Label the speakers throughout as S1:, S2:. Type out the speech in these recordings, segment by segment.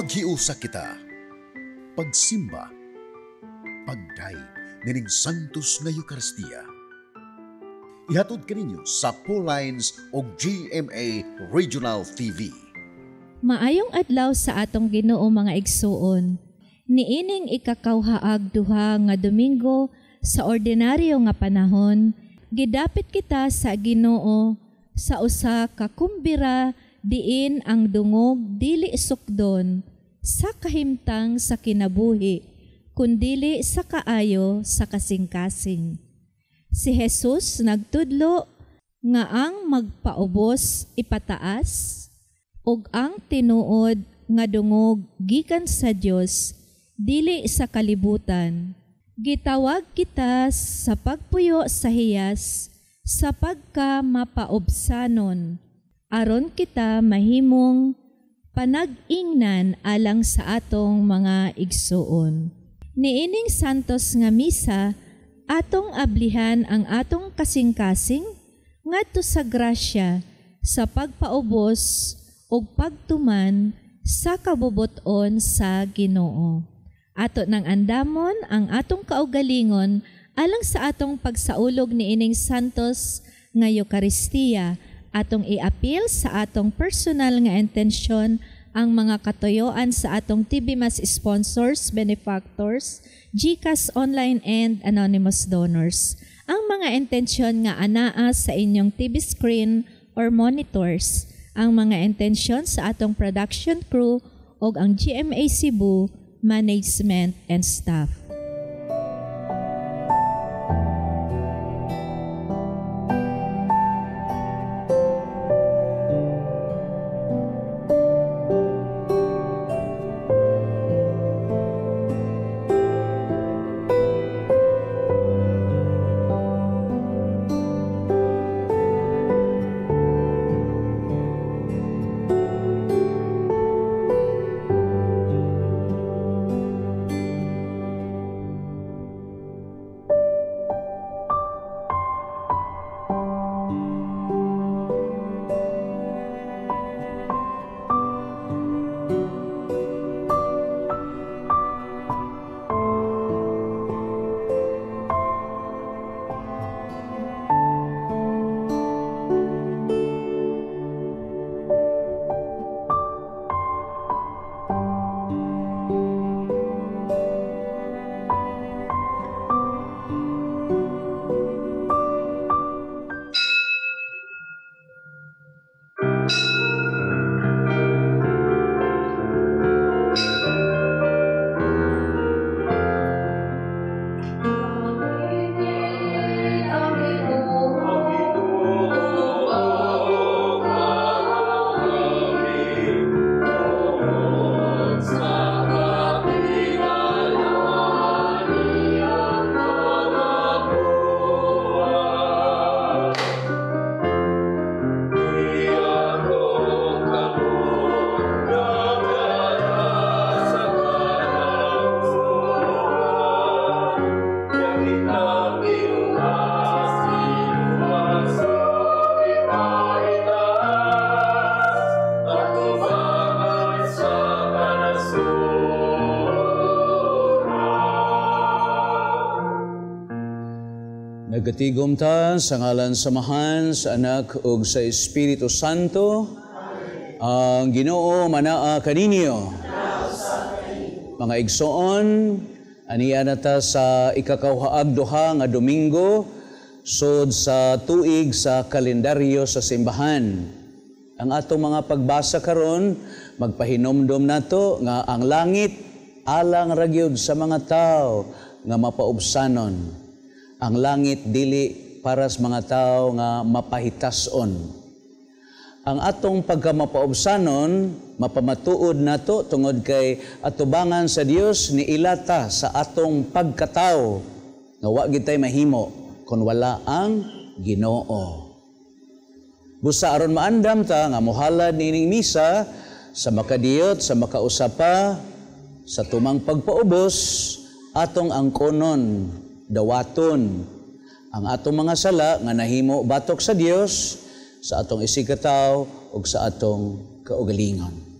S1: Paghiusa kita, pagsimba, pagdaig nining Santos nga Eucharistia. Ihatod kaninyo sa Paul Lines o GMA Regional TV.
S2: Maayong adlaw sa atong Ginoo mga igsuon. Niining ikakawhaag duha nga Domingo sa ordinaryo nga panahon, gidapit kita sa Ginoo sa usa ka kumbira diin ang dungog dili sukdon sa kahimtang sa kinabuhi, kundili sa kaayo sa kasing-kasing. Si Jesus nagtudlo nga ang magpaubos ipataas ug ang tinuod nga dungog gikan sa Dios dili sa kalibutan. Gitawag kita sa pagpuyo sa hiyas sa pagka mapaobsanon aron kita mahimong panag-ingnan alang sa atong mga igsuon. Niining santos nga misa atong ablihan ang atong kasing-kasing ngadto sa grasya sa pagpaubos ug pagtuman sa kabubuton sa Ginoo. Ato nang andamon ang atong kaugalingon alang sa atong pagsaulog niining santos nga Eucharistia. Atong iapil sa atong personal nga intensyon ang mga katuyoan sa atong TV Mas sponsors, benefactors, GCash online and anonymous donors. Ang mga intensyon nga anaa sa inyong TV screen or monitors. Ang mga intensyon sa atong production crew o ang GMA Cebu management and staff.
S3: Nagatigom ta sa ngalan samahan sa Anak ug sa Espiritu Santo. Ang Ginoo manaa kaninyo. Mga igsoon, aniya na ta sa ikakawhaag duha nga Domingo sud sa tuig sa kalendaryo sa simbahan. Ang atong mga pagbasa karon magpahinomdom nato nga ang langit alang ra gyud sa mga tawo nga mapaubsanon. Ang langit dili para sa mga tao nga mapahitason. Ang atong pagkamapaubsanon, mapamatuod nato tungod kay atubangan sa Dios ni ilata sa atong pagkatao nga wa gid tay mahimo kun wala ang Ginoo. Busa aron maandam ta nga mohalad niining misa sa makadiyot, sa makausapa, sa tumang pagpaubos, atong angkonon, dawaton ang atong mga sala nga nahimo batok sa Dios, sa atong isigataw ug sa atong kaugalingon.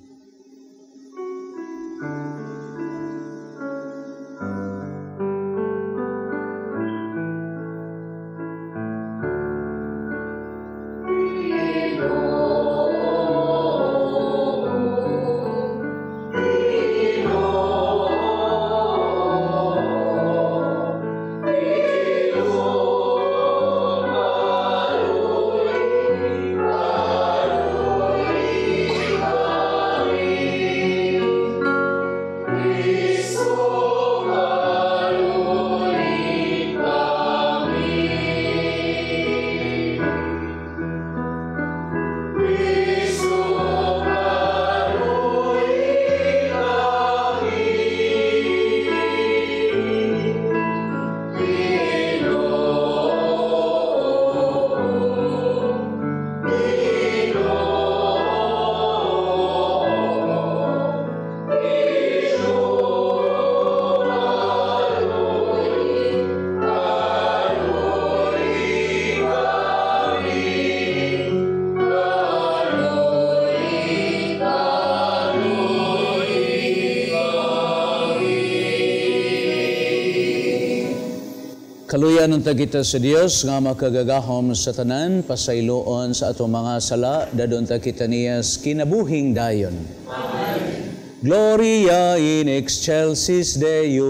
S3: Kaluyan unta kita sa Dios nga makagagahom sa tanan pasayloon sa atong mga sala dadon ta kita niyas kinabuhing dayon. Amen. Gloria in excelsis Deo.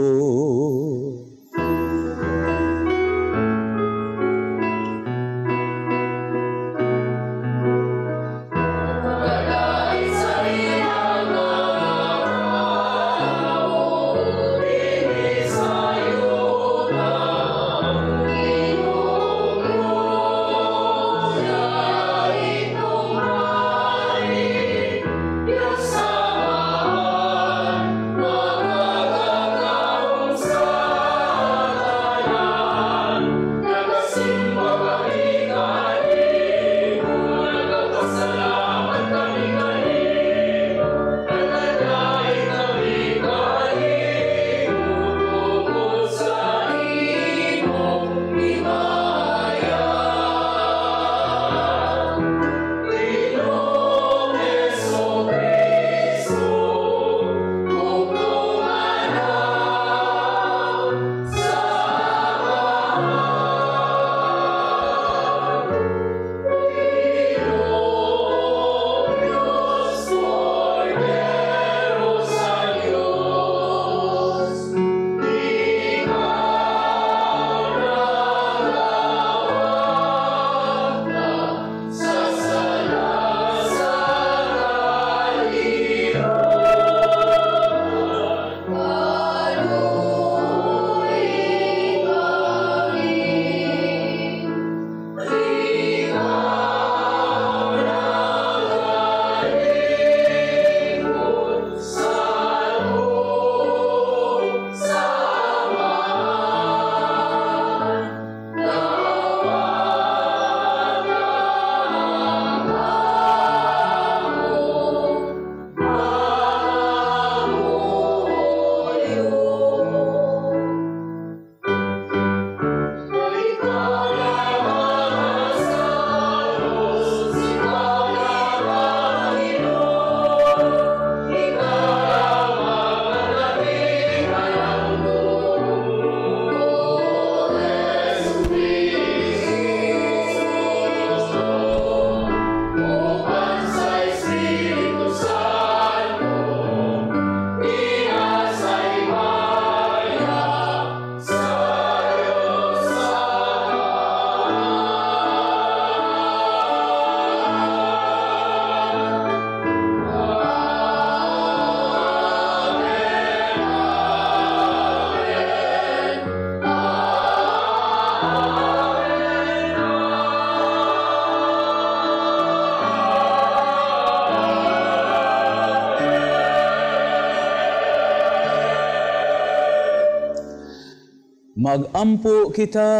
S3: Magampo kita.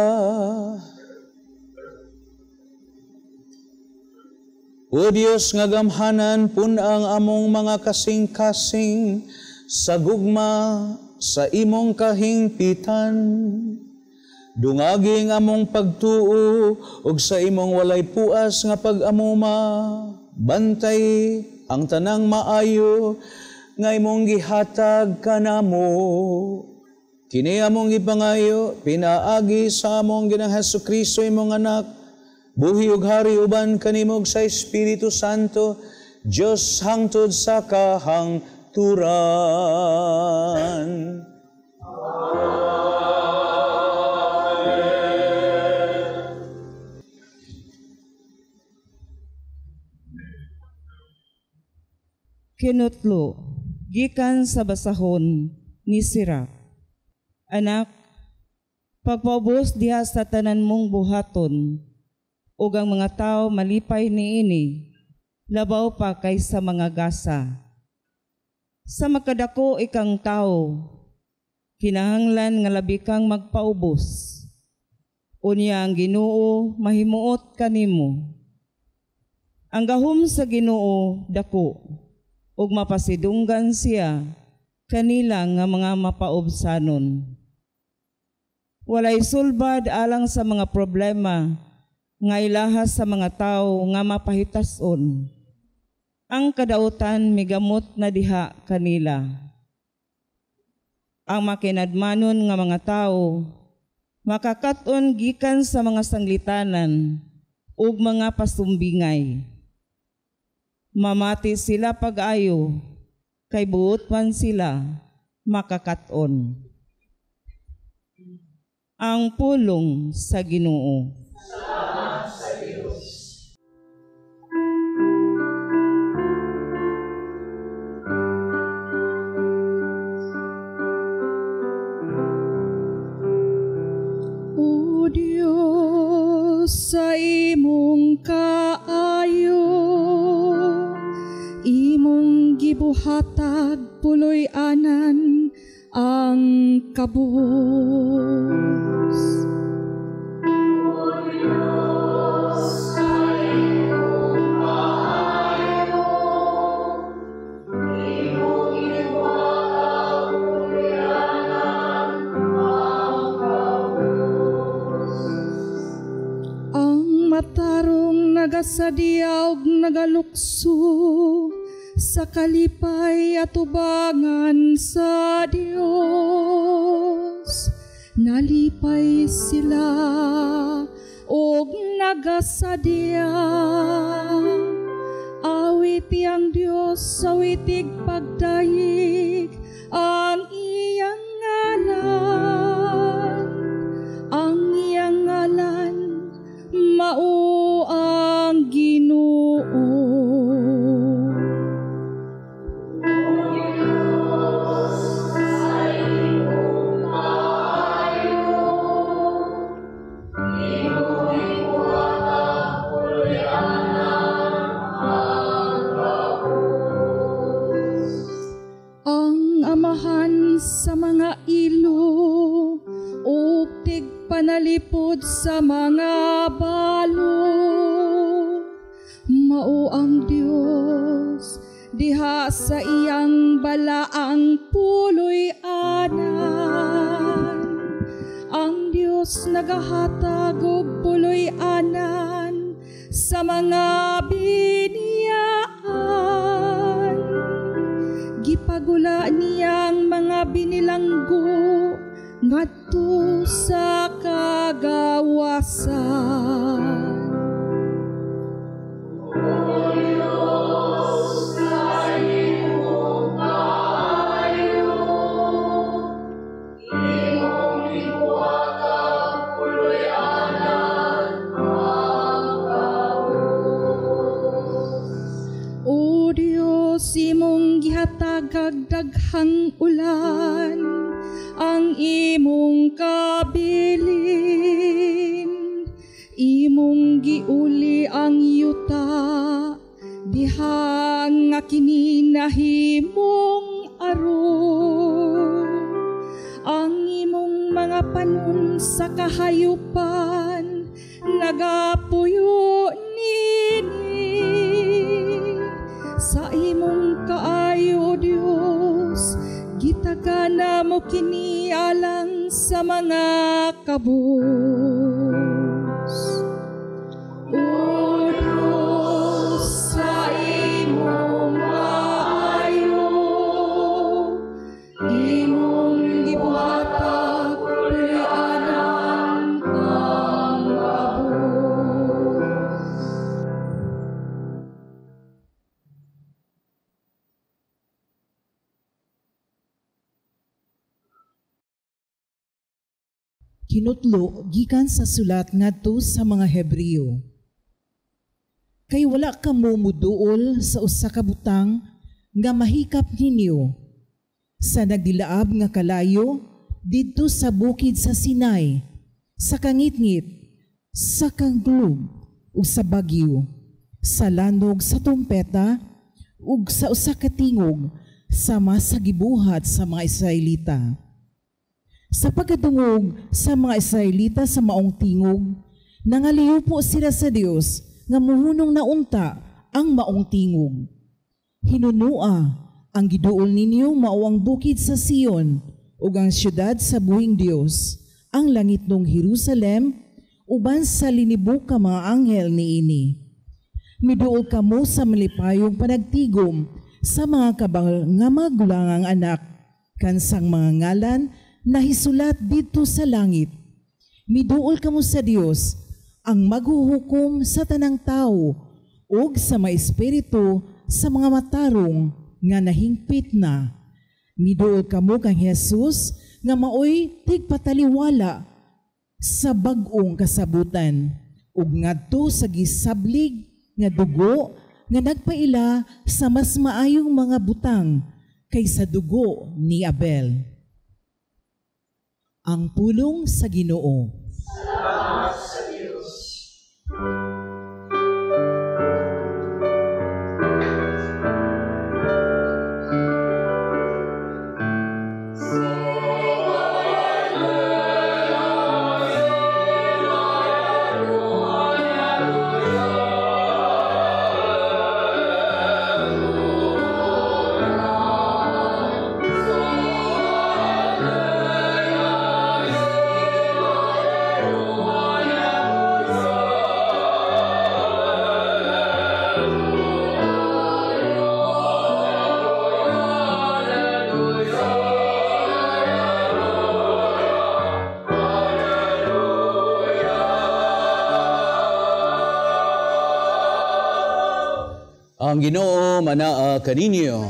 S3: O Diyos nga gamhanan pun ang among mga kasing-kasing sa gugma sa imong kahingpitan. Dungaging among pagtuo ug sa imong walay puas nga pag-amuma. Bantay ang tanang maayo nga imong gihatag kanamo. Kini among ipangayo, pinaagi sa among Ginoong Hesukristo imong anak, buhi ug hari uban kanimog sa Espiritu Santo, Diyos hangtod sa kahangturan.
S4: Kinutlo, gikan sa basahon ni Sirach. Anak, pagpaubos diha sa tanan mong buhaton, ug ang mga tao malipay niini, labaw pa kaysa mga gasa. Sa makadako ikang tao, kinahanglan nga labi kang magpaubos. Unya ang Ginoo mahimuot kanimo. Ang gahom sa Ginoo dako, ug mapasidunggan siya kanila nga mga mapaubsanon. Walay sulbad alang sa mga problema nga ilahas sa mga tao nga mapahitason. Ang kadautan migamot na diha kanila. Ang makinadmanon nga mga tao makakaton gikan sa mga sanglitanan ug mga pasumbingay. Mamati sila pag-ayo, kay buot man sila makakaton. Ang pulong sa Ginoo.
S5: Salamat sa Diyos.
S6: O Diyos, sa imong kaayo, imong gibuhatag puloy-anan ang kabus.
S5: O Diyos, sa imong kaayo, imong gibuhatag puloy-anan ang kabus.
S6: Ang matarong nagasadya ug nagalukso sa kalipay at ubangan sa Dios. Nalipay sila ug nagasadya. Awiti ang Dios, awitig pagdayeg ang iyang ngalan. Ang iyang ngalan mao ang Ginoo. Sa mga ilo ug tigpanalipod sa mga balo, mao ang Dios diha sa iyang balaang puloy-anan. Ang Dios nagahatag og puloy-anan sa mga biniyaan. Gipagula niyang mga binilanggo ngadto sa kagawasan.
S5: O Diyos, sa imong kaayo, imong gibuhatag puloy-anan ang kabus.
S6: O Dios, imong gihatag kag daghang ulan, ang imong kabilin. Imong giuli ang yuta, diha nga kini nahimong aron. Ang imong mga panon sa kahayupan, nagapuyo nini. Sa imong kaayo, Dios, gitagana mo kini alang sa mga kabus. O Dios, sa imong kaayo,
S7: kinutlo gikan sa sulat ngadto sa mga Hebreo. Kay wala kamo muduol sa usa ka butang nga mahikap ninyo sa nagdilaab nga kalayo didto sa bukid sa Sinai, sa kangitngit, sa kanglog ug sa bagyo, sa landog sa tumpeta ug sa usa ka tingog sama sa gibuhat sa mga Israelita. Sa pagkadungog sa mga Israelita sa maong tingog, nangaliw po sila sa Dios nga muhunong naunta ang maong tingog. Hinunua ang giduol ninyo mao ang bukid sa Sion ug ang syudad sa buhing Dios, ang langit ng Jerusalem uban sa linibok ka mga anghel niini. Miduol kamo sa malipayong panagtigom sa mga kabang nga magulangang anak kansang mga ngalan na hisulat dito sa langit. Miduol kamo sa Dios ang maghuhukom sa tanang tao ug sa mga espiritu sa mga matarong nga nahingpit na. Miduol kamo kang Jesus nga maoy tigpataliwala sa bag-ong kasabutan ug ngadto sa gisablig nga dugo nga nagpaila sa mas maayong mga butang kaysa dugo ni Abel. Ang pulong sa Ginoo.
S5: Salamat sa Diyos.
S3: Ang Ginoo manaa kaninyo.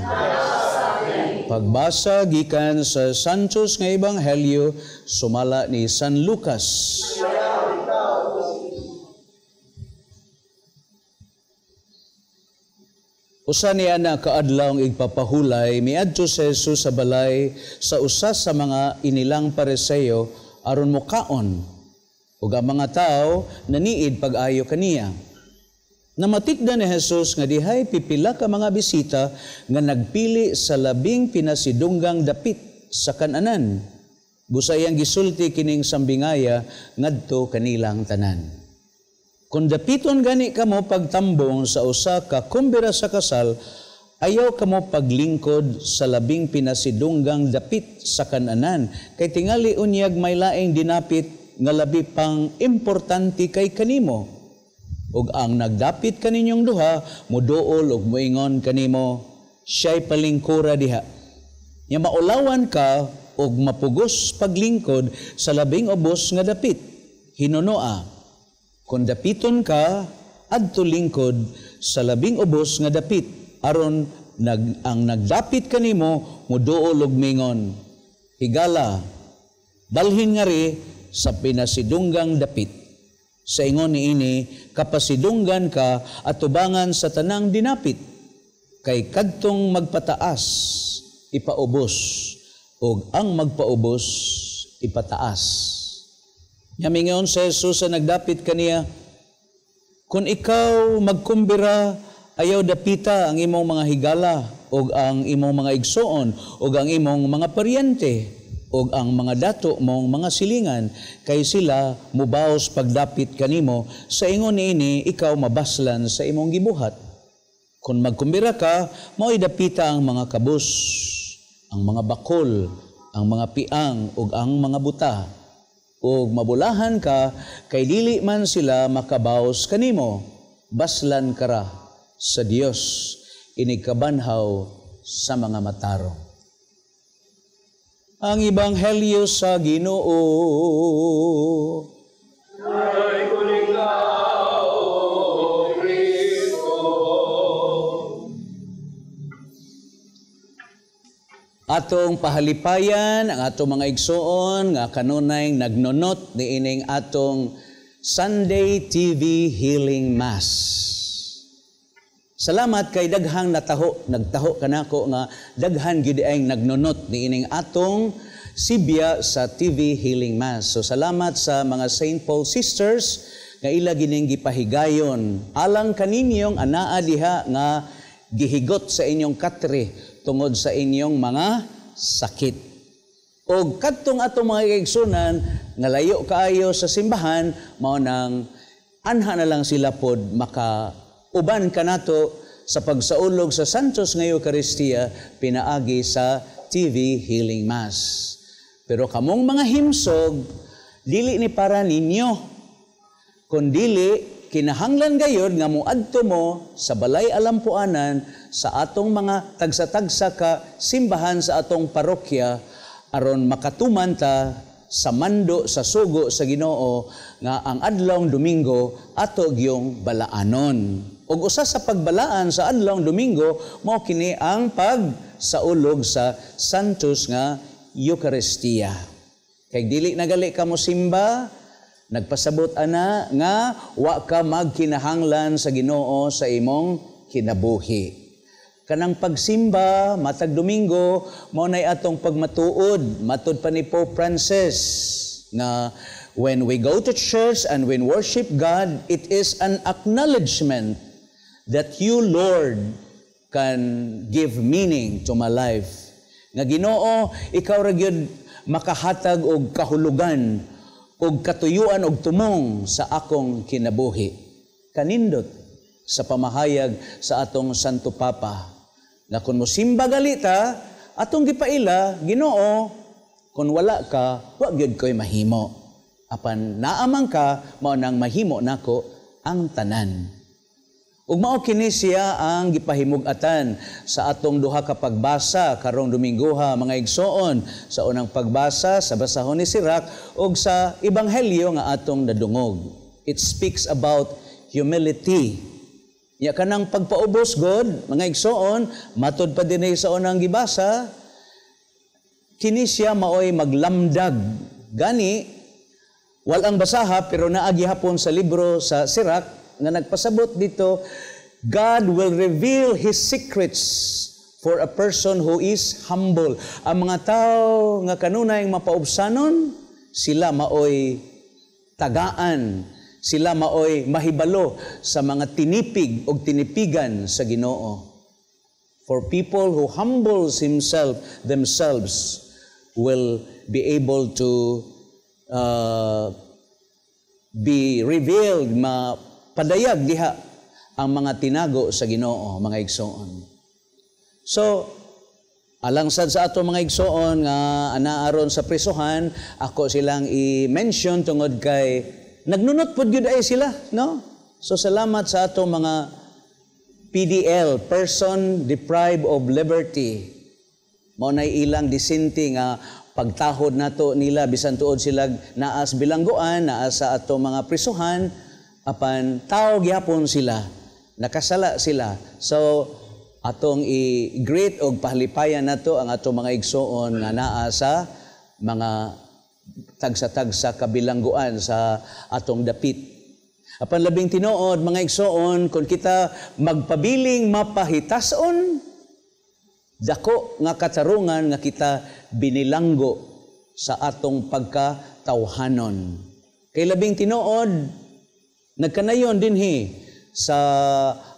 S3: Pagbasa gikan sa Santos nga Ebanghelyo sumala ni San Lucas. Usa niya na kaadlaw igpapahulay miadto si Jesus sa balay sa usa sa mga inilang Pariseo aron mokaon ug ang mga tao naniid pag-ayo kaniya. Namatikdan ni Jesus nga dihay pipila ka mga bisita nga nagpili sa labing pinasidunggang dapit sa kananan. Busayang gisulti kining sambingaya ngadto kanilang tanan. Kung dapiton gani kamo pagtambong sa usa ka kumbira sa kasal, ayaw kamo paglingkod sa labing pinasidunggang dapit sa kananan, kay tingali unyag may laing dinapit nga labi pang importante kay kanimo. Ug ang nagdapit kaninyong duha, muduol ug muingon kanimo, siya'y palingkura diha. Nya maulawan ka ug mapugos paglingkod sa labing ubos nga dapit. Hinunoa, kung dapiton ka, adto lingkod sa labing ubos nga dapit, aron ang nagdapit kanimo, muduol ug mingon, higala, dalhin nga ri sa pinasidunggang dapit. Sa ingon niini, kapasidunggan ka at tubangan sa tanang dinapit. Kay kadtong magpataas, ipaubos, ug ang magpaubos, ipataas. Yamingon sa Jesus sa nagdapit kaniya, kung ikaw magkumbira, ayaw dapita ang imong mga higala, ug ang imong mga igsoon, ug ang imong mga paryente, ug ang mga dato mong mga silingan, kay sila mubaos pagdapit kanimo, sa ingon niini ikaw mabaslan sa imong gibuhat. Kung magkumbira ka, mao'y dapita ang mga kabus, ang mga bakol, ang mga piang, ug ang mga buta. Ug mabulahan ka, kay dili man sila makabaos kanimo, baslan kara sa Dios, inikabanhaw sa mga matarong. Ang Ebanghelyo sa Ginoo.
S5: Ay kuningaw, O Kristo.
S3: atong pahalipayan ang atong mga igsoon nga kanunay nagnonot niining atong Sunday TV Healing Mass. Salamat kay daghang nagtaho kanako nga daghan gyud ay nagnonot niining atong Sibya sa TV Healing Mass. So salamat sa mga St. Paul Sisters nga ila gining gipahigayon alang kaninyong anaa diha nga gihigot sa inyong katre tungod sa inyong mga sakit. O kadtong atong mga kaigsunan nga layo kaayo sa simbahan, mao nang anha na lang sila pod makauban kanato sa pagsaulog sa Santos nga Eucharistia pinaagi sa TV Healing Mass. Pero kamong mga himsog, dili ni para ninyo, kundili kinahanglan gayud nga muadto mo sa balay alampuanan sa atong mga tagsa-tagsa ka simbahan sa atong parokya aron makatuman ta sa mando sa sugo sa Ginoo nga ang adlawng Domingo ato gyung balaanon. Ug usa sa pagbalaan sa adlawng Domingo mao kini ang pagsaulog sa Santos nga Eucharistia. Kay dili nagali ka mo simba, nagpasabot ana nga wa ka magkinahanglan sa Ginoo sa imong kinabuhi. Kanang pagsimba matag Domingo mao nay atong pagmatuod, matud pa ni Pope Francis nga when we go to church and when worship God, it is an acknowledgement that you, Lord, can give meaning to my life. Nga Ginoo, ikaw ra gyud makahatag og kahulugan og katuyuan og tumong sa akong kinabuhi. Kanindot sa pamahayag sa atong Santo Papa na kung mosimba galita atong gipaila, Ginoo, kung wala ka wa gyud koy mahimo. Apan naamang ka mao nang mahimo nako ang tanan. Ug mao kini siya ang gipahimug-atan sa atong duha ka pagbasa karong Domingoha mga igsoon, sa unang pagbasa sa basahon ni Sirach ug sa ebanghelyo nga atong nadungog. It speaks about humility. Ya kanang pagpaubos God mga igsoon, matud pa dinhi sa unang gibasa, kini siya maoy maglamdag. Gani walang basaha pero naagi hapon sa libro sa Sirach nga nagpasabot dito, God will reveal His secrets for a person who is humble. Ang mga tao nga kanunay mapaubsanon, sila maoy tagaan, sila maoy mahibalo sa mga tinipig o tinipigan sa Ginoo. For people who humbles themselves will be able to be revealed, padayag diha ang mga tinago sa Ginoo mga igsoon. So alang sad sa ato mga igsoon nga anaaron sa prisuhan, ako silang i-mention tungod kay nagnunot pud gyud ay sila, no? So salamat sa ato mga PDL, person deprived of liberty. Mao nay ilang disente nga pagtahod nato nila bisan tuod sila naas bilangguan, naas sa ato mga prisuhan, apan tao gyapon sila, nakasala sila. So atong i-greet og pahalipayan nato ang ato mga igsoon nga naa sa mga tagsa-tagsa kabilangguan sa atong dapit. Apan labing tinuod mga igsoon, kung kita magpabiling mapahitason, dako nga katarungan nga kita binilanggo sa atong pagkatawhanon. Kay labing tinuod, nagkanayon dinhi sa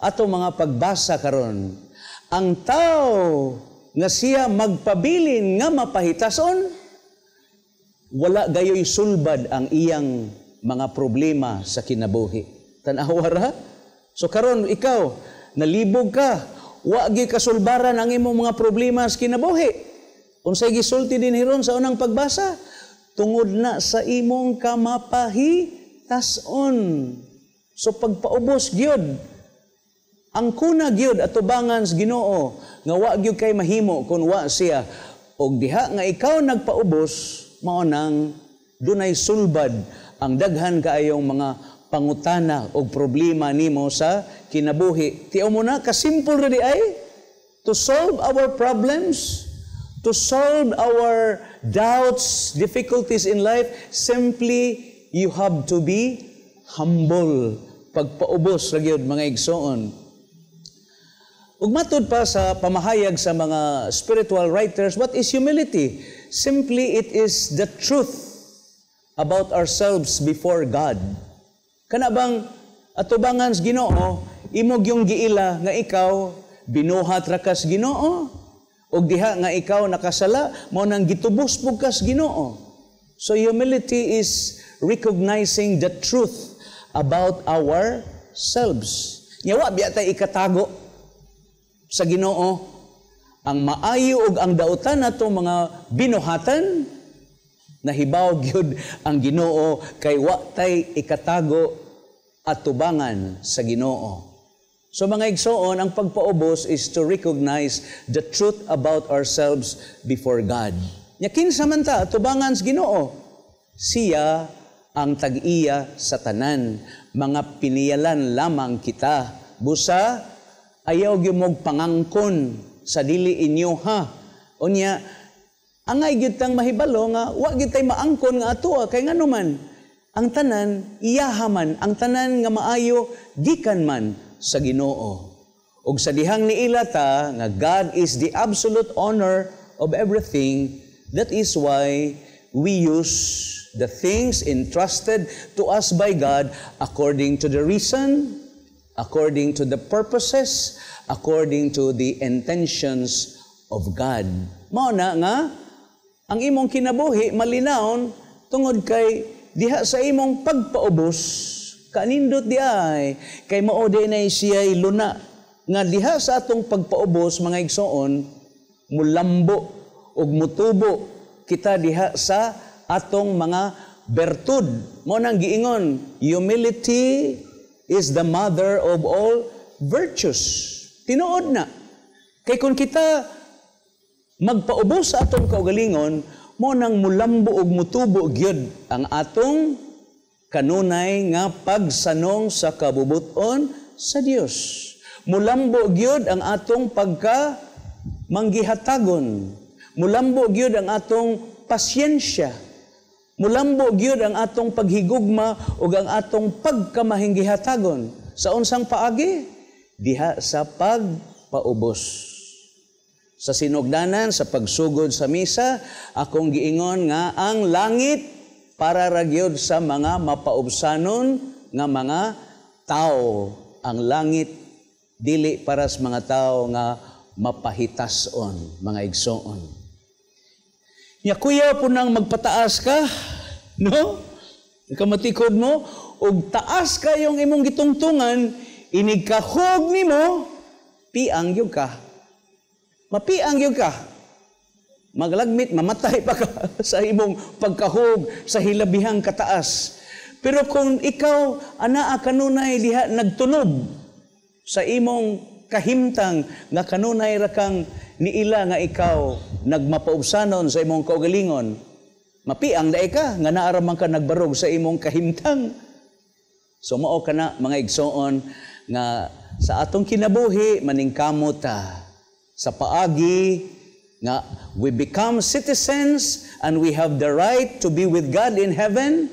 S3: atong mga pagbasa karon, ang tao nga siya magpabilin nga mapahitason, wala gayoy sulbad ang iyang mga problema sa kinabuhi. Tan-awa ra? So karon ikaw, nalibog ka, wa gyud kasulbaran ang imong mga problema sa kinabuhi. Unsay gisulti din hiron sa unang pagbasa? Tungod na sa imong kamapahitason. So pagpaubos gyud ang kuna gyud atubangan sa Ginoo nga wa gyud kay mahimo kun wa siya, og diha nga ikaw nagpaubos mao nang dunay sulbad ang daghan kaayong mga pangutana o problema nimo sa kinabuhi. Tiyo mo na, kasimple ra di ay, to solve our problems, To solve our doubts, difficulties in life, simply you have to be humble. Pagpaubos ra gyud mga igsoon. Ug matud pa sa pamahayag sa mga spiritual writers, what is humility? Simply it is the truth about ourselves before God. Kana bang atubangan sa Ginoo, imog yung giila nga ikaw binuhat ra kas Ginoo? Og diha nga ikaw nakasala, mao nang gitubos pug kas Ginoo. So humility is recognizing the truth about ourselves. Nyawa biya tay ikatago sa Ginoo ang maayo ug ang dautan nato mga binuhatan, nahibaw gyud ang Ginoo kay wa tay ikatago at tubangan sa Ginoo. So mga igsoon, ang pagpaubos is to recognize the truth about ourselves before God. Nya kinsa man ta tubangan sa Ginoo? Siya ang tag-iya sa tanan, mga piniyalan lamang kita. Busa ayaw gyud mog pangangkon sa dili inyo ha. Unya angay gyud tang mahibalo nga wa gyud tay maangkon nga ato kay ngano man ang tanan iyaha man, ang tanan nga maayo gikan man sa Ginoo. Ug sa dihang niila ta nga God is the absolute owner of everything, that is why we use the things entrusted to us by God according to the reason, according to the purposes, according to the intentions of God. Mao na nga ang imong kinabuhi malinawon tungod kay diha sa imong pagpaubos kanindot di ay, kay mao di na siya'y luna. Nga diha sa atong pagpaubos, mga igsoon, mulambo o mutubo kita diha sa atong mga bertud. Mo nang giingon, humility is the mother of all virtues. Tinuod na. Kay kung kita magpaubos sa atong kaugalingon, mo nang mulambo o mutubo gyud ang atong kanunay nga pagsanong sa kabubuton sa Dios. Mulambo gyud ang atong pagka manggihatagon. Mulambo gyud ang atong pasyensya. Mulambo gyud ang atong paghigugma ug ang atong pagkamahinggihatagon. Sa unsang paagi? Diha sa pagpaubos. Sa sinugdanan, sa pagsugod sa misa, akong giingon nga ang langit para ragyod sa mga mapaubsanon nga mga tao. Ang langit dili para sa mga tao nga mapahitason, mga igsoon. Ya kuya po nang magpataas ka, no? Ikamatikod mo, ug taas ka yung imong gitungtungan, inigkahog nimo, piang yung ka. Mapiang yung ka. Maglagmit, mamatay pa ka sa imong pagkahog sa hilabihang kataas. Pero kung ikaw, anaa kanunay diha nagtunob sa imong kahimtang nga kanunay ra kang niila nga ikaw nagmapaubsanon sa imong kaugalingon, mapiang daay ka nga naaraman ka nagbarog sa imong kahimtang. So mao kana mga igsoon nga sa atong kinabuhi maningkamot ta sa paagi nga we become citizens and we have the right to be with God in heaven.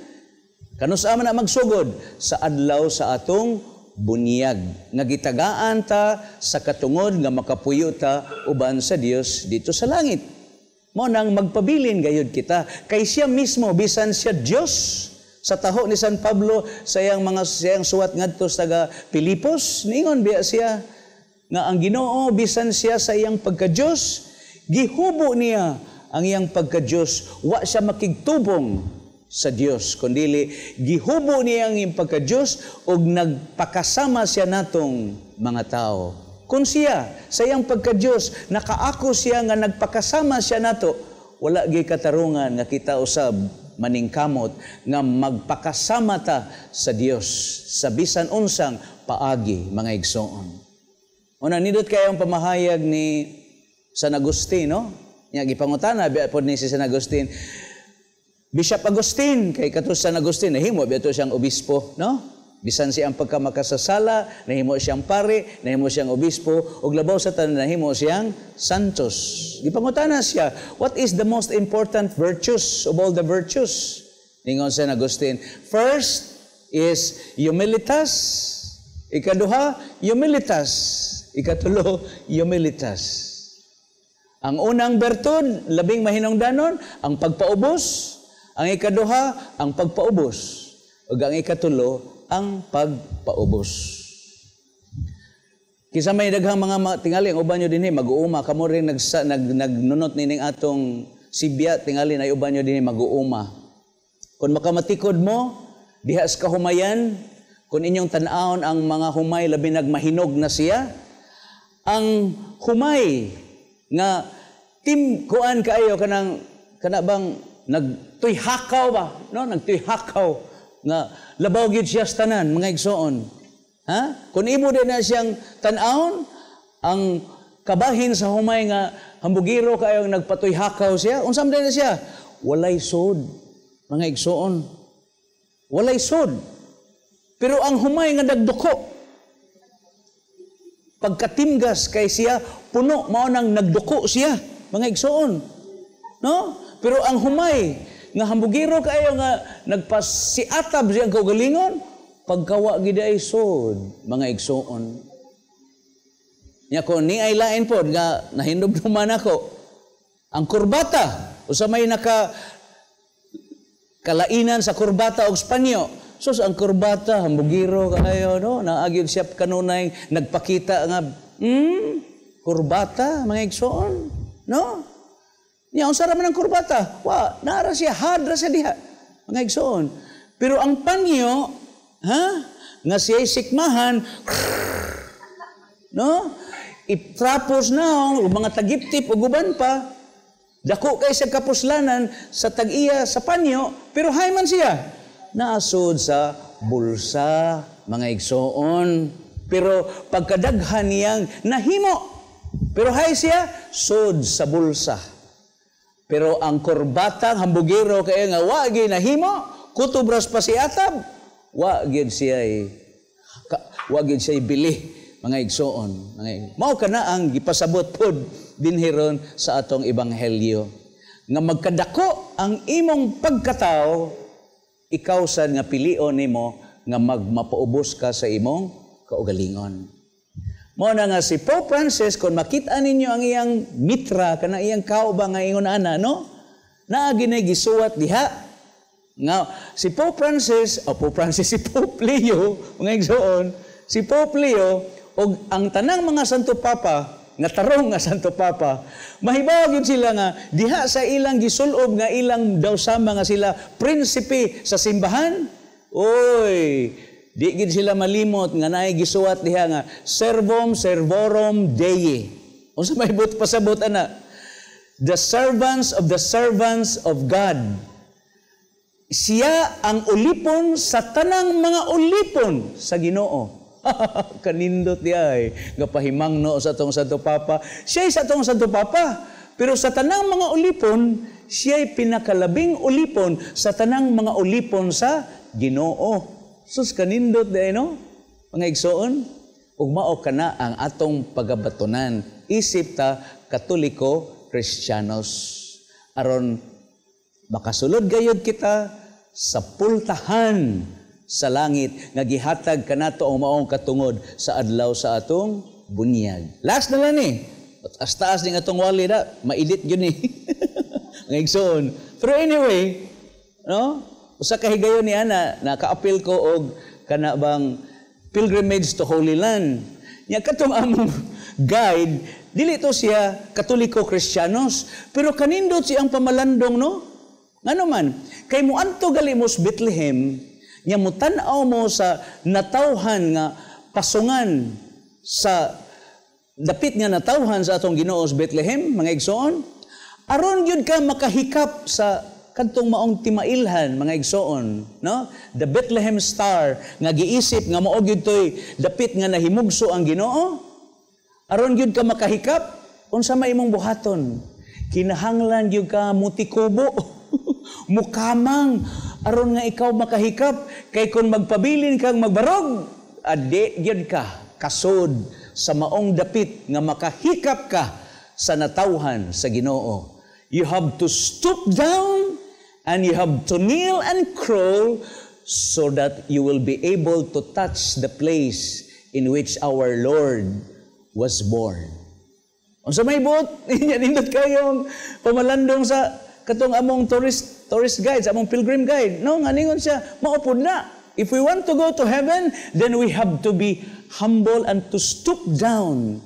S3: Kanusa man na magsugod sa adlaw sa atong bunyag nga gitagaan ta sa katungod nga makapuyo ta uban sa Dios dito sa langit. Mo nang magpabilin gayud kita kay siya mismo bisan siya Dios. Sa taho ni San Pablo sayang suwat ngadto sa taga Pilipos, ningon biya siya nga ang Ginoo bisan siya sa iyang pagka-Dios, gihubo niya ang iyang pagka-Diyos. Wa siya makigtubong sa Diyos, kundili gihubo niya ang iyang pagka-Diyos ug nagpakasama siya natong mga tao. Kung siya sa iyang pagka-Diyos, nakaako siya nga nagpakasama siya nato, wala gyud katarungan nga kita usab maningkamot nga magpakasama ta sa Diyos sa bisan unsang paagi, mga igsoon. Una nindot kayong pamahayag ni San Agustin, no? Nya gipangutana biya pod ni si San Agustin. Bishop Agustin kay katus San Agustin nahimo biya to siyang obispo, no? Bisan siyang pagkamakasasala, nahimo siyang pare, nahimo siyang obispo, ug labaw sa tanan nahimo siyang santos. Gipangutana siya, what is the most important virtues of all the virtues? Ningon San Agustin, first is humilitas, ikaduha, humilitas, ikatulo, humilitas. Ang unang bertud, labing mahinungdanon, ang pagpaubos, ang ikaduha, ang pagpaubos, ug ang ikatulo, ang pagpaubos. Kisa may daghang mga tingali, ang uban nyo din mag-uuma, kamo rin nagnunot nining atong sibya, tingali na uban nyo din mag-uuma. Kung makamatikod mo, diha sa kahumayan, kung inyong tanawon ang mga humay, labi nagmahinog na siya, ang humay nga kuan kaayo kana bang nagtuyhakaw ba, no? Nagtuyhakaw nga labaw gyud siya sa tanan, mga igsoon. Ha? Kung imo din na siyang tan-awon, ang kabahin sa humay nga hambugiro kayo nagpatuyhakaw siya, unsam din na siya? Walay sod, mga igsoon. Walay sod. Pero ang humay nga nagduko, pagkatimgas kay siya, puno mao nang nagduko siya, mga igsoon. No? Pero ang humay nga hambugiro kayo nga nagpasiatab siyang kaugalingon, pagkawa gid ay sod, mga igsoon. Nya ko ni ay lain pod nga nahindom-duman ako. Ang kurbata, usa may kalainan sa kurbata og Spanyo. Sus ang kurbata hambugiro kayo, no? Naagid siya kanunay nagpakita nga kurbata, mga igsoon, no? Niya, ang sarap ng kurbata. Wa, nara siya, hadra siya diha. Mga igsoon. Pero ang panyo, nga siya'y sikmahan, no? Itrapos na, mga tagiptip, uguban pa. Dako kay sa kapuslanan, sa tag-iya, sa panyo, pero hay man siya. Naasod sa bulsa, mga igsoon. Pero pagkadaghan niyang nahimo. Pero hay siya, sod sa bulsa. Pero ang kurbata, hambugiro kayo nga, wagi nahimo, kutubras pa si atab, wagid siya bili, mga igsoon. Mao ka na ang gipasabot pod dinhiron sa atong ebanghelyo. Nga magkadako ang imong pagkatao, ikaw sad nga pilion nimo nga magmapaubos ka sa imong kaugalingon. Mao na nga si Pope Francis, kung makita ninyo ang iyang mitra, kanang iyang kauba nga ingon ana, no? Naagi na gisuwat diha. Nga, si Pope Francis, si Pope Leo, mga igsoon, si Pope Leo, o ang tanang mga Santo Papa, nga tarong nga Santo Papa, mahibaw yun sila nga, diha sa ilang gisulob nga ilang daw sama nga sila, prinsipe sa simbahan. Oy, di gid sila malimot nga naay gisuwat diha nga servum servorum Dei. Unsa may pasabot ana? The servants of God. Siya ang ulipon sa tanang mga ulipon sa Ginoo. Kanindot diay nga pahimangno sa atong Santo Papa. Siya sa atong Santo Papa, pero sa tanang mga ulipon, siya pinakalabing ulipon sa tanang mga ulipon sa Ginoo. Sus kanindot di no? Mga igsoon, ug mao kana ang atong pagabatunan. Isip ta Katoliko Kristiyanos. Aron makasulod gayud kita sa pultahan sa langit nga gihatag kanato ang maong katungod sa adlaw sa atong bunyag. Last na lang ni. Taas ning atong wali da, mailit gyud ni. Nga igsoon. Pero anyway, no? Usa ka higayon ni ana naka-appeal ko og kana bang pilgrimage to Holy Land. Nya katong among guide, dili to siya Katoliko Kristiyanos, pero kanindot siyang pamalandong, no? Ngano man, kay muadto gali mo sa Bethlehem, nya mutan-aw mo sa natawhan nga pasungan sa dapit nga natawhan sa atong Ginoo sa Bethlehem, mga igsoon, aron gyud ka makahikap sa kadtong maong timailhan, mga igsoon, no? The Bethlehem Star nga giisip nga mao gyud toy dapit nga nahimugso ang Ginoo. Aron gyud ka makahikap, unsa may imong buhaton? Kinahanglan gyud ka mutikubo, mukamang aron nga ikaw makahikap, kay kung magpabilin kang magbarog, adi gyud ka kasod sa maong dapit nga makahikap ka sa natawhan sa Ginoo. You have to stoop down and you have to kneel and crawl so that you will be able to touch the place in which our Lord was born. Kung sa may boat, nindot kayong pamalandong sa katong among tourist guides, among pilgrim guide. No, nga ningon siya, maupod na. If we want to go to heaven, then we have to be humble and to stoop down.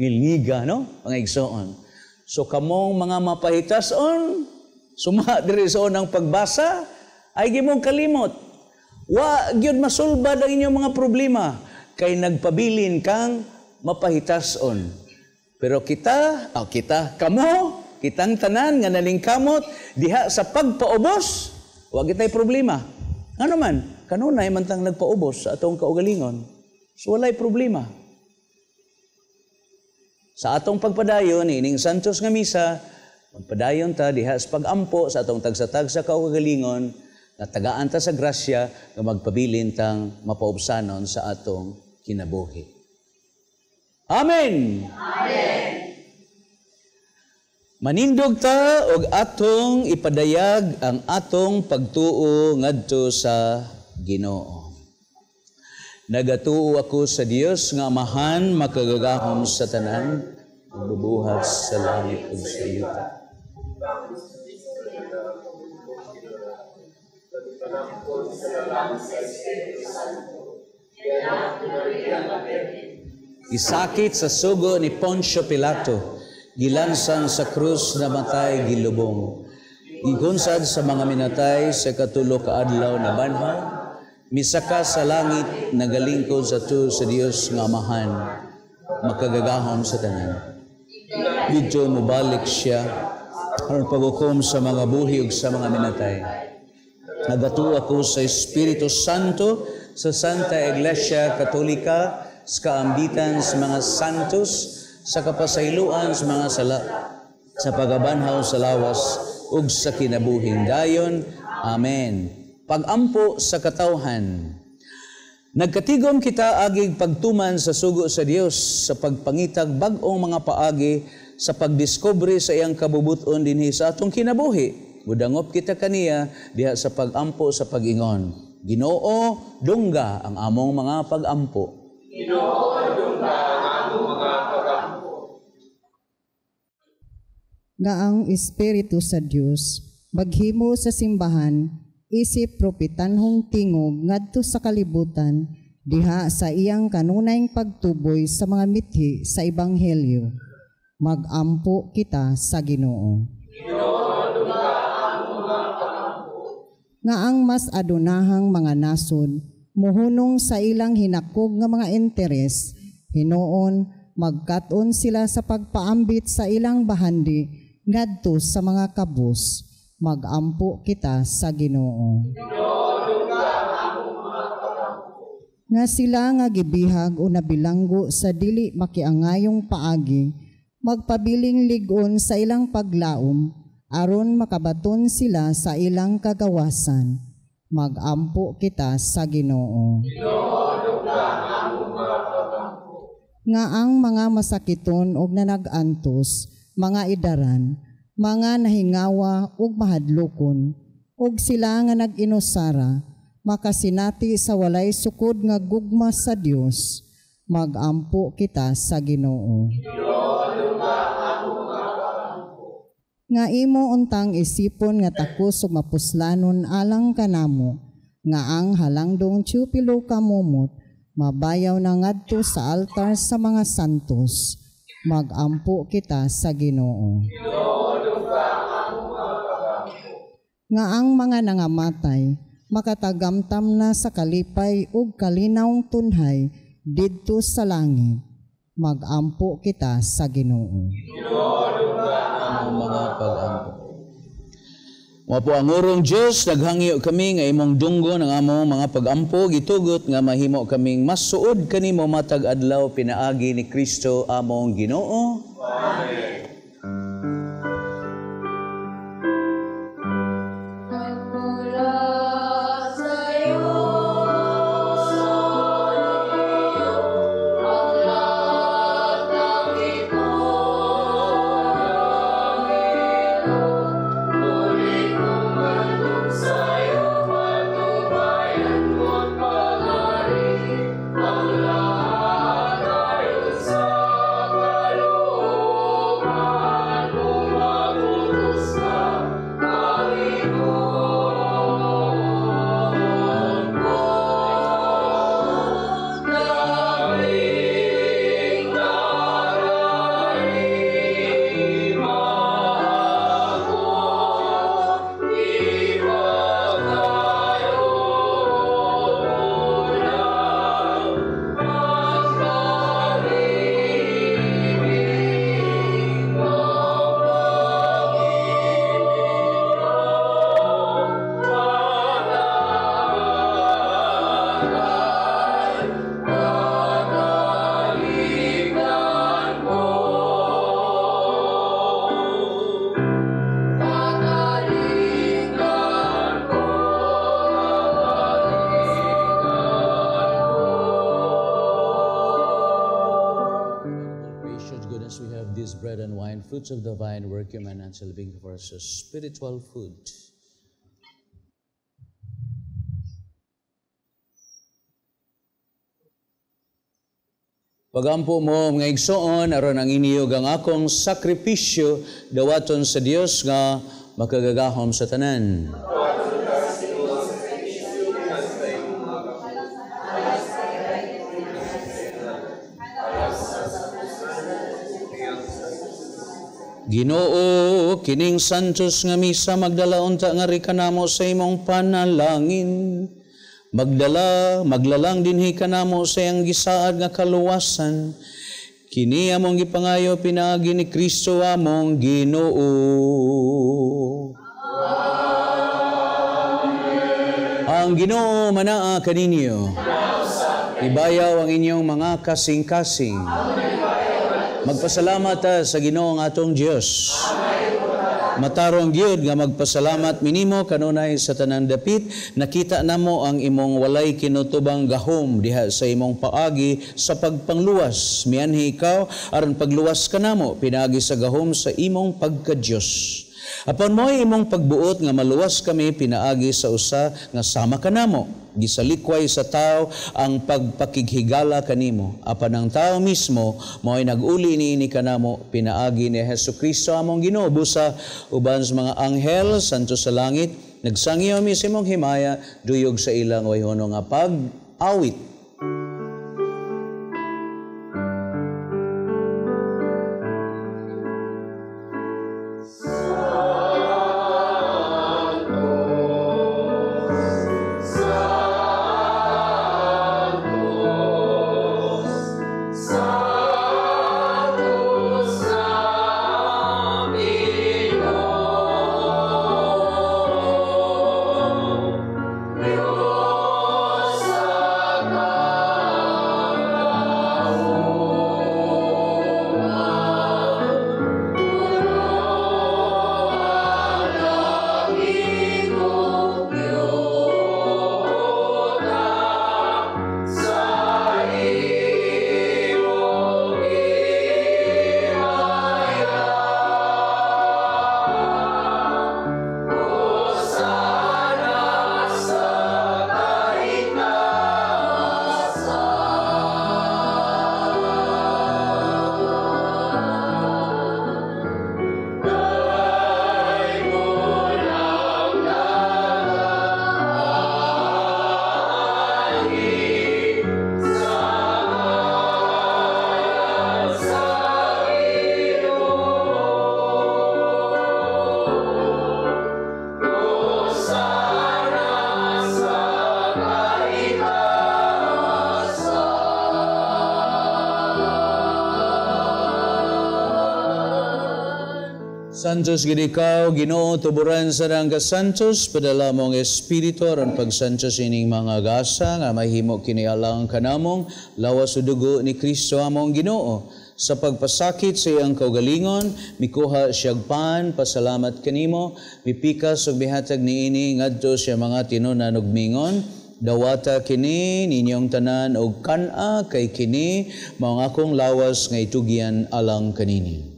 S3: Ngilngiga, no? Mga igsoon. So kamong mga mapahitason, suma diri sa unang pagbasa, ay gimong kalimot. Wa gyud masulbad ang inyong mga problema kay nagpabilin kang mapahitason. Pero kitang tanan nga nalingkamot diha sa pagpaubos, wa gitay problema. Ano man, kanunay man tang nagpaubos sa atong kaugalingon. So walay problema. Sa atong pagpadayon ining Santos nga misa, magpadayon ta diha sa pagampo sa atong tagsa-tagsa kaugalingon, nga tagaan ta sa grasya nga magpabilin tang mapaubsanon sa atong kinabuhi. Amen. Amen. Manindog ta og atong ipadayag ang atong pagtuo ngadto sa Ginoo. Nagatuo ako sa Dios nga Amahan, makagagahom sa tanan, magbubuhat sa langit ug sa yuta. Isakit sa sugo ni Poncio Pilato, gilansan sa krus na matay gilubong. Gigunsad sa mga minatay sa katulo ka adlaw na banhaw, misaka sa langit nagalingkod sa tu sa Dios nga Amahan, makagagahom sa tanan. Dito mobalik siya aron paghukom sa mga buhi ug sa mga minatay. Nagatuo ako sa Espiritu Santo, sa Santa Iglesia Katolika, sa kaambitan sa mga santos, sa kapasayloan sa mga sala, sa pagabanhaw sa lawas, ug sa kinabuhing dayon. Amen. Pagampo sa katawhan. Nagkatigom kita agig pagtuman sa sugo sa Dios sa pagpangitag bag-ong mga paagi sa pagdiskubre sa iyang kabubuton dinhi sa atong kinabuhi. Mudangop kita kaniya diha sa pagampo sa pag-ingon. Ginoo, dungga ang among mga pagampo. Ginoo, dungga ang among mga pagampo.
S8: Nga ang Espiritu sa Dios maghimo sa simbahan isip propitanhong tingog ngadto sa kalibutan diha sa iyang kanunayng pagtuboy sa mga mithi sa ebanghelyo. Magampo kita sa Ginoo. Nga ang mas adunahang mga nasod muhunong sa ilang hinakog nga mga interes, hinuon magkat-on sila sa pagpaambit sa ilang bahandi ngadto sa mga kabus. Magampo kita sa Ginoo. Nga sila nga gibihag o nabilanggo sa dili makiangayong paagi, magpabiling ligon sa ilang paglaom, aron makabaton sila sa ilang kagawasan. Magampo kita sa Ginoo. Nga ang mga masakiton og nanag-antos, mga idaran, mga nahingawa ug mahadlokon, ug sila nga nag-inusara, makasinati sa walay sukod nga gugma sa Dios. Magampo kita sa Ginoo. Nga imo untang isipon nga takos ug mapuslanon alang kanamo, nga ang halangdong tiyupilo kamumot, mabayaw na ngadto sa altar sa mga santos. Magampo kita sa Ginoo. Nga ang mga nangamatay, makatagamtam na sa kalipay ug kalinawng tunhay didto sa langit. Magampo kita sa Ginoo.
S3: Ang mga pagampo. Wapo ang urong Diyos, naghangyo kami nga imong dunggo ng among mga pagampo, gitugot nga mahimo kaming masuod kanimo matag adlaw pinaagi ni Kristo among Ginoo. Amen. vine, fruits of the vine, work human and living for us, spiritual food. Pagampo mo mga igsoon aron ang iniyog ang akong sakripisyo dawaton sa Dios nga makagagahom sa tanan. Ginoo, kining santos nga misa magdala unta nga rikanamo sa imong panalangin. Maglalang dinhi kanamo sa iyang gisaad nga kaluwasan. Kini among gipangayo pinaagi ni Kristo among Ginoo. Ang Ginoo manaa kaninyo. Ibayaw ang inyong mga kasing-kasing. Magpasalamat ta sa Ginoo nga atong Dios. Matarong gyud nga magpasalamat minimo kanunay sa tanan dapit, nakita namo ang imong walay kinutubang gahom diha sa imong paagi sa pagpangluwas. Mianhi ikaw aron pagluwas kanamo pinaagi sa gahom sa imong pagka-Dios. Apan mo'y imong pagbuot nga maluwas kami pinaagi sa usa nga sama kanamo. Gisalikway sa tao ang pagpakighigala kanimo. Apan ang tao mismo mo'y nag-uli niini kanamo pinaagi ni Hesukristo among Ginoo busa uban sa mga anghel santo sa langit nagsangyo mi sa imong himaya duyog sa ilang wayhono nga pag-awit. Santos gid ikaw, Ginoo, tuburan sa nang santos, padala mong Espiritu aron pagsantos ining mga gasa nga mahimo kini alang kanamong lawas sa dugo ni Kristo among Ginoo. Sa pagpasakit sa iyang kaugalingon, mikuha siyag pan, pasalamat kanimo, mipikas ug bihatag niini ngadto sa mga tinunan ug mingon. Dawata kini ninyong tanan og kana kay kini mao akong lawas nga itugyan alang kanini.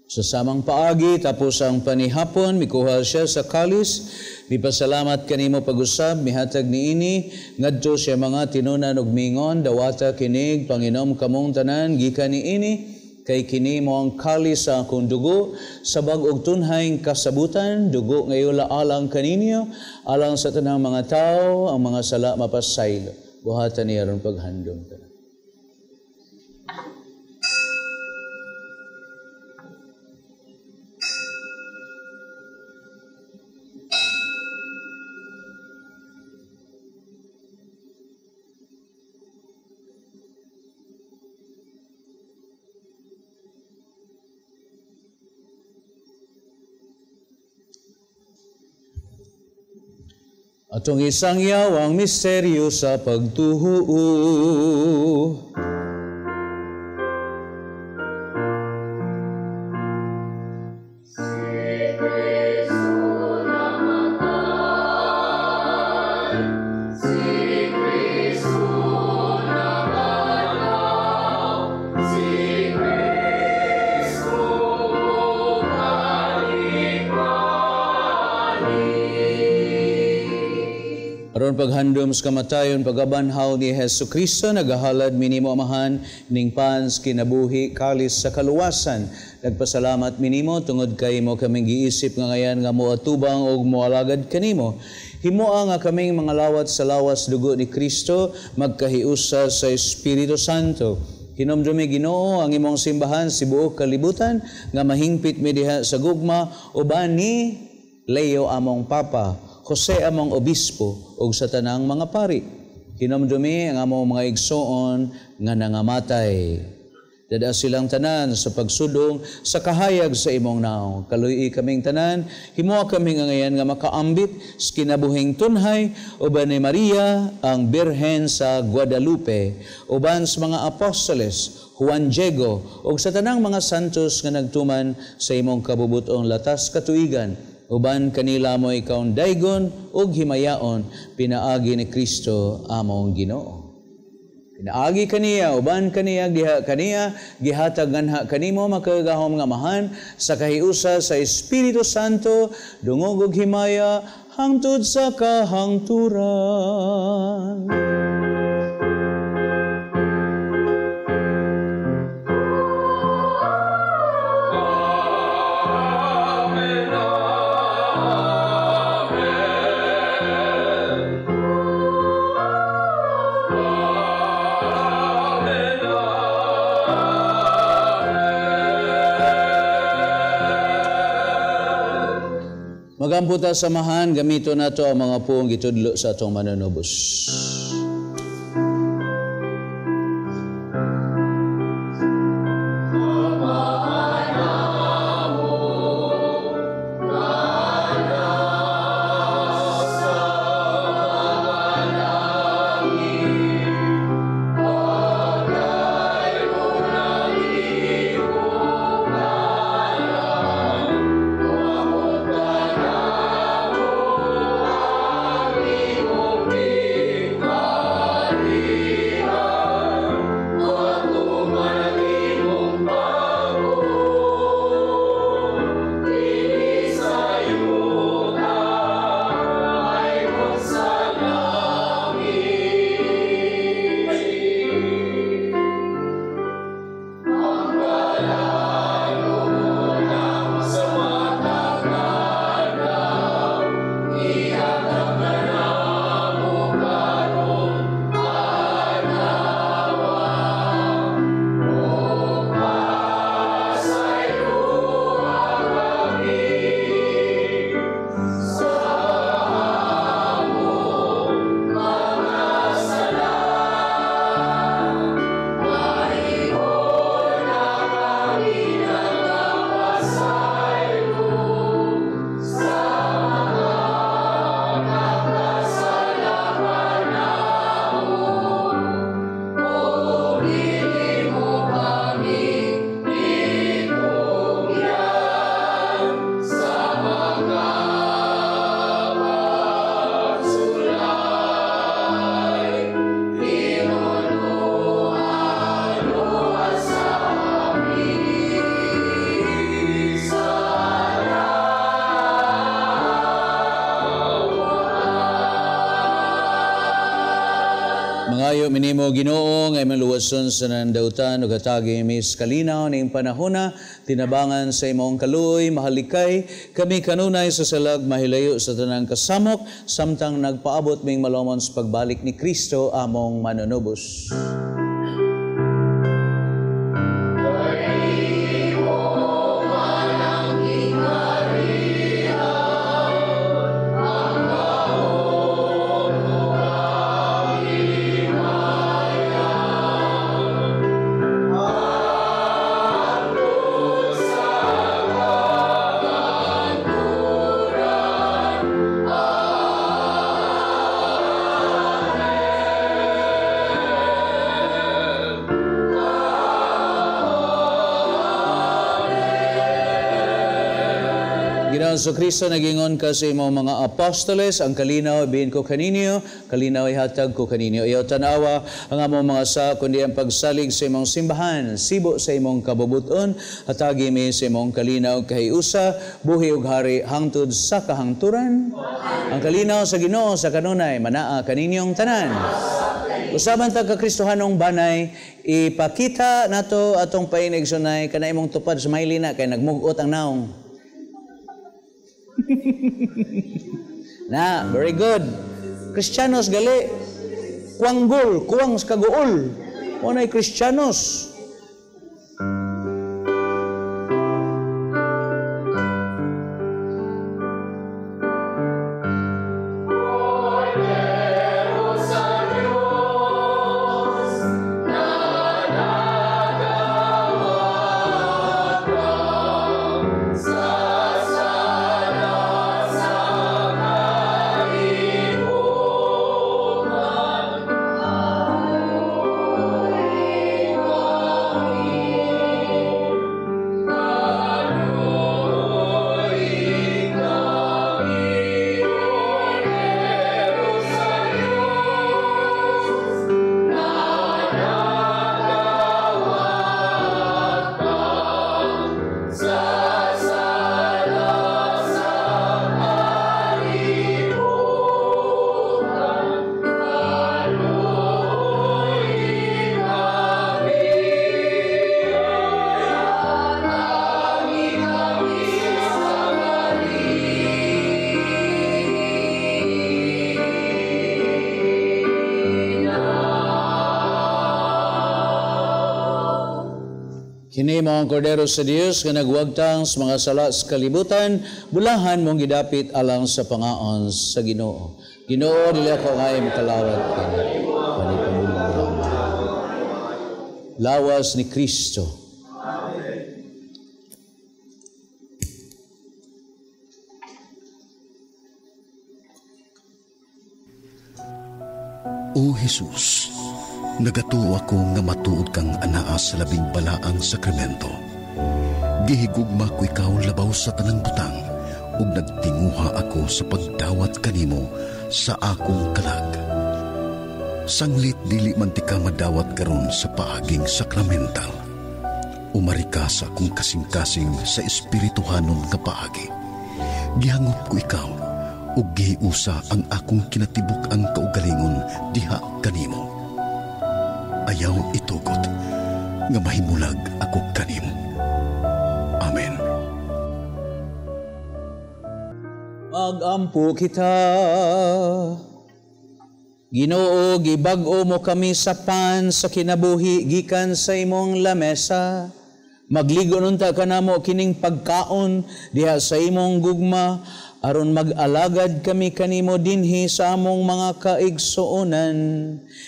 S3: Sa samang paagi, tapos ang panihapon, mikuha siya sa kalis, mipasalamat kanimo pag-usab, mihatag niini, ngadto siya mga tinunan ug mingon, dawata kinig, Panginom kamong tanan, gikan niini, kay kini mo ang kalis sa akong dugo, sa bag-og tunhayng kasabutan, dugo ngayon alang kaninyo, alang sa tanang mga tao, ang mga sala mapasaylo. Buhatan niya ron paghandom tanan. Atong isangyaw ang misteryo sa pagtuo. Aron paghandom sa kamatayon, pagabanhaw ni Hesu Kristo, nagahalad minimo amahan, ning pans kinabuhi, kalis sa kaluwasan. Nagpasalamat minimo, tungod kay mo kaming giisip nga ngayan nga moatubang o moalagad kanimo. Himoa nga kaming mga lawat sa lawas dugo ni Kristo, magkahiusa sa Espiritu Santo. Hinomdumi Ginoo ang imong simbahan si buok kalibutan, nga mahingpit mi diha sa gugma, uban ni Leo among Papa, Jose among obispo ug sa tanang mga pari. Hinumdumi ang among mga igsoon nga nangamatay. Dada silang tanan sa pagsudong sa kahayag sa imong naong. Kaluy kaming tanan, himoa kaming ngayon nga makaambit sa kinabuhing tunhay, uban ni Maria ang Birhen sa Guadalupe, uban sa mga apostoles, Juan Diego, ug sa tanang mga santos nga nagtuman sa imong kabubutong latas katuigan. Uban kanila mo ikaw daygon ug himayaon, pinaagi ni Kristo among Ginoo. Pinaagi kaniya, uban kaniya, gihatag nganha kanimo makagahom nga mahan sa kahiusa sa Espiritu Santo, dungog ug himaya hangtod sa kahangturan. Magamputa samahan, gamito nato ang mga puong gitudlo sa atong manunubos. Mangayo minimo Ginoo nga maluwason sa nandautan ug hatagi mis kalinaw ning panahona tinabangan sa imong kaluoy mahalikay kami kanunay sa salag mahilayo sa tanang kasamok samtang nagpaabot ming malomon sa pagbalik ni Kristo among manunubos. Ginoong Kristo, nagingon ka sa imong mga apostoles, ang kalinaw biin ko kaninyo, kalinaw ihatag ko kaninyo. Iyaw tanawa ang among mga sa, kundi ang pagsalig sa imong simbahan, sibo sa imong kabubuton, hatagi mi sa imong kalinaw kahiusa, buhi ug hari hangtod sa kahangturan. Ang kalinaw sa Ginoo sa kanunay, manaa kaninyong tanan. Usaban ta ka Kristohanong banay, ipakita nato atong painigsunay kana imong tupad sa maylina kay nagmugot ang naong. Na, very good. Kristiyanos gali. Kuwanggol, kuwang sa kaguol. Unay Kristiyanos. Kini mga kordero sa Dios nga nagwagtang sa mga sala sa kalibutan, bulahan mong gidapit alang sa pangaon sa Ginoo. Ginoo, dili ako ngay makalawat kini. Panipamulong lawas ni Kristo.
S1: O Jesus, nagatuo ako nga matuod kang anaa sa labing balaang sakramento. Gihigugma ko ikaw labaw sa tanang butang, ug nagtinguha ako sa pagdawat kanimo sa akong kalag. Sanglit dili man ti ka madawat karon sa paaging sakramental. Umari ka sa akong kasing-kasing sa espirituhanon nga paagi. Gihangop ko ikaw, ug gihiusa ang akong kinatibuk ang kaugalingon diha kanimo. Ayaw itugot nga mahimulag ako kanimo. Amen.
S3: Magampo kita. Ginoo, gibag-o mo kami sa pan sa kinabuhi gikan sa imong lamesa. Magligo nunta ka namo kining pagkaon diha sa imong gugma aron mag-alagad kami kanimo dinhi sa among mga kaigsuonan.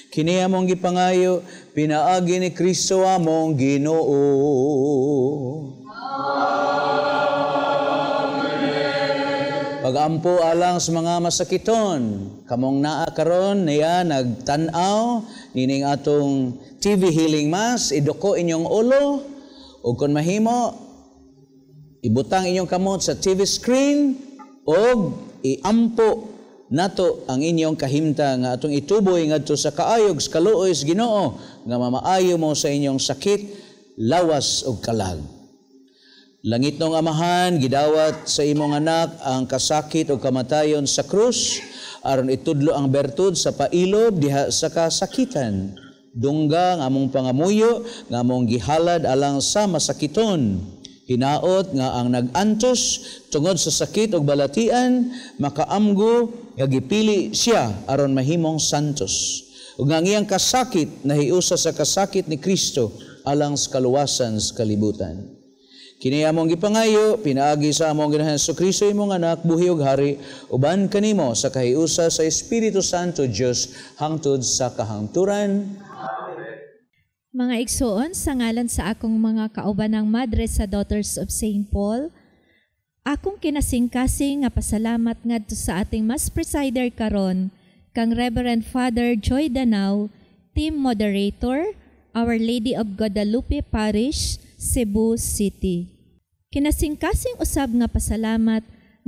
S3: Kini among gipangayo pinaagi ni Kristo among Ginoo. Pagampo alang sa mga masakiton, kamong naa karon niya nagtan-aw nining atong TV Healing Mass, iduko inyong ulo o kung mahimo ibutang inyong kamot sa TV screen o iampo nato ang inyong kahimta nga atong ituboy ngadto sa kaayog sa kaluoy sa Ginoo nga mamaayo mo sa inyong sakit, lawas ug kalag. Langit nung Amahan, gidawat sa imong anak ang kasakit o kamatayon sa krus, aron itudlo ang bertud sa pailob diha sa kasakitan. Dungga nga among pangamuyo, nga among gihalad alang sa masakiton. Hinaot nga ang nag-antos tungod sa sakit o balatian, makaamgo nga gipili siya aron mahimong santos. Ug nga iyang kasakit nahiusa sa kasakit ni Kristo alang sa kaluwasan sa kalibutan. Kini among gipangayo, pinaagi sa among Ginoong Jesucristo imong anak, buhi ug hari, uban kanimo sa kahiusa sa Espiritu Santo Dios hangtod sa kahangturan.
S2: Mga igsoon, sa ngalan sa akong mga kaubanang madre sa Daughters of St. Paul, akong kinasing-kasing nga pasalamat ngadto sa ating Mass Presider karon, kang Reverend Father Joy Danao, Team Moderator, Our Lady of Guadalupe Parish, Cebu City. Kinasing-kasing usab nga pasalamat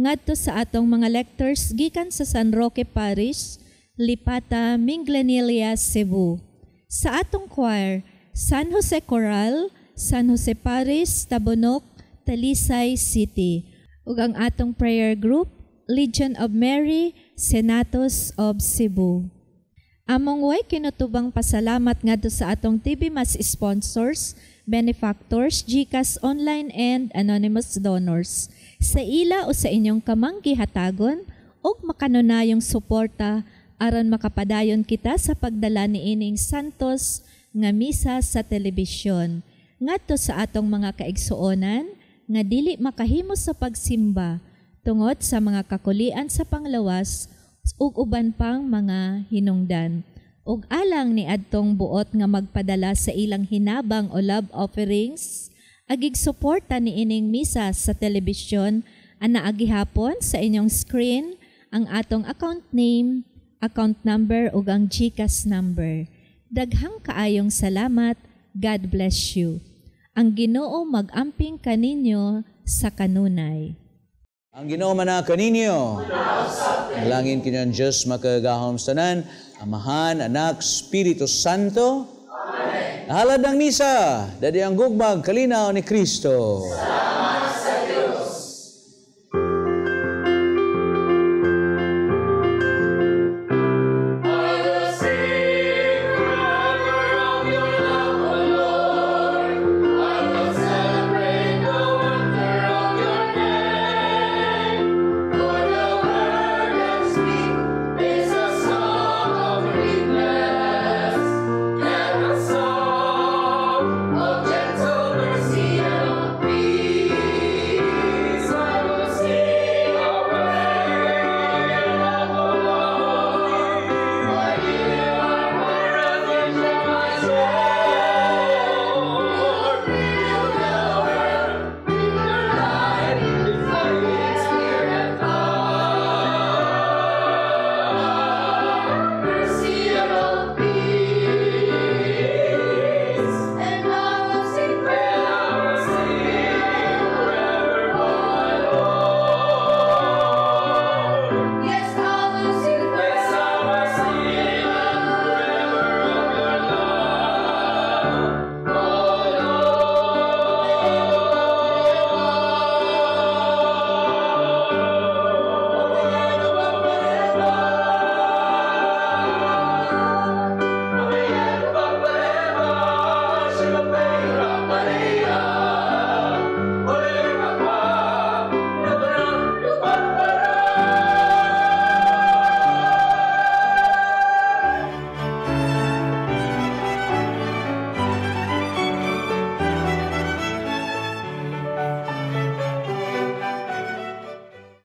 S2: ngadto sa atong mga lectors gikan sa San Roque Parish, Lipata, Minglanilla, Cebu. Sa atong choir, San Jose Choral, San Jose Parish, Tabunok, Talisay City. Ug ang atong prayer group, Legion of Mary, Senatos of Cebu. Among way kinutubang pasalamat ngadto sa atong TV Mas sponsors, benefactors, GCash online and anonymous donors. Sa ila o sa inyong kamang gihatagon ug makanunayong suporta aron makapadayon kita sa pagdala niining santos nga misa sa telebisyon. Ngadto sa atong mga kaigsuonan nga dili makahimo sa pagsimba tungod sa mga kakulian sa panglawas ug uban pang mga hinungdan. Ug alang ni adtong buot nga magpadala sa ilang hinabang o love offerings, agig suporta ni ining misa sa telebisyon, ana agihapon sa inyong screen ang atong account name, account number ug ang GCash number. Daghang kaayong salamat. God bless you. Ang Ginoo mag-amping kaninyo sa kanunay.
S3: Ang Ginoo mana kaninyo. Langin kinyo ang Diyos makagahom sa tanan, Amahan, Anak, Espiritu Santo. Amen. Halad ng misa, dadi ang gugmag kalinaw ni Kristo.